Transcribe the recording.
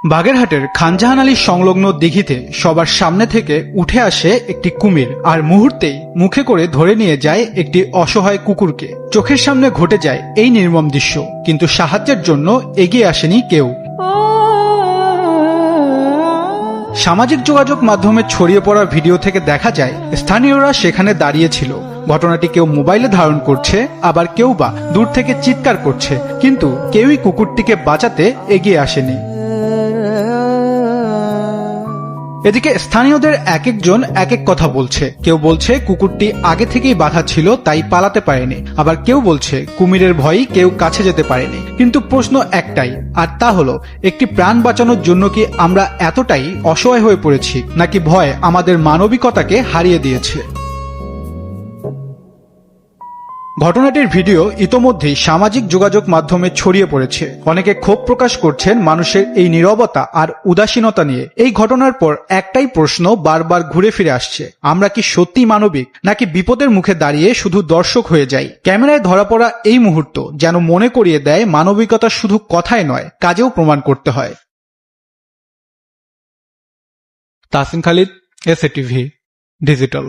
বাগেরহাটের খানজাহান আলী সংলগ্ন দিঘিতে সবার সামনে থেকে উঠে আসে একটি কুমির আর মুহূর্তেই মুখে করে ধরে নিয়ে যায় একটি অসহায় কুকুরকে। চোখের সামনে ঘটে যায় এই নির্মম দৃশ্য, কিন্তু সাহায্যের জন্য এগিয়ে আসেনি কেউ। সামাজিক যোগাযোগ মাধ্যমে ছড়িয়ে পড়া ভিডিও থেকে দেখা যায় স্থানীয়রা সেখানে দাঁড়িয়ে ছিল। ঘটনাটি কেউ মোবাইলে ধারণ করছে, আবার কেউ বা দূর থেকে চিৎকার করছে, কিন্তু কেউই কুকুরটিকে বাঁচাতে এগিয়ে আসেনি। এদিকে স্থানীয়দের এক একজন এক এক কথা বলছে। কেউ বলছে কুকুরটি আগে থেকেই বাঁধা ছিল, তাই পালাতে পারেনি। আবার কেউ বলছে কুমিরের ভয়েই কেউ কাছে যেতে পারেনি। কিন্তু প্রশ্ন একটাই, আর তা হলো একটি প্রাণ বাঁচানোর জন্য কি আমরা এতটাই অসহায় হয়ে পড়েছি, নাকি ভয় আমাদের মানবিকতাকে হারিয়ে দিয়েছে? ঘটনাটির ভিডিও ইতোমধ্যেই সামাজিক যোগাযোগ মাধ্যমে ছড়িয়ে পড়েছে। অনেকে ক্ষোভ প্রকাশ করছেন মানুষের এই নীরবতা আর উদাসীনতা নিয়ে। এই ঘটনার পর একটাই প্রশ্ন বারবার ঘুরে ফিরে আসছে, আমরা কি সত্যি মানবিক, নাকি বিপদের মুখে দাঁড়িয়ে শুধু দর্শক হয়ে যাই? ক্যামেরায় ধরা পড়া এই মুহূর্ত যেন মনে করিয়ে দেয় মানবিকতা শুধু কথায় নয়, কাজেও প্রমাণ করতে হয়। Tasim Khalid, SATV digital.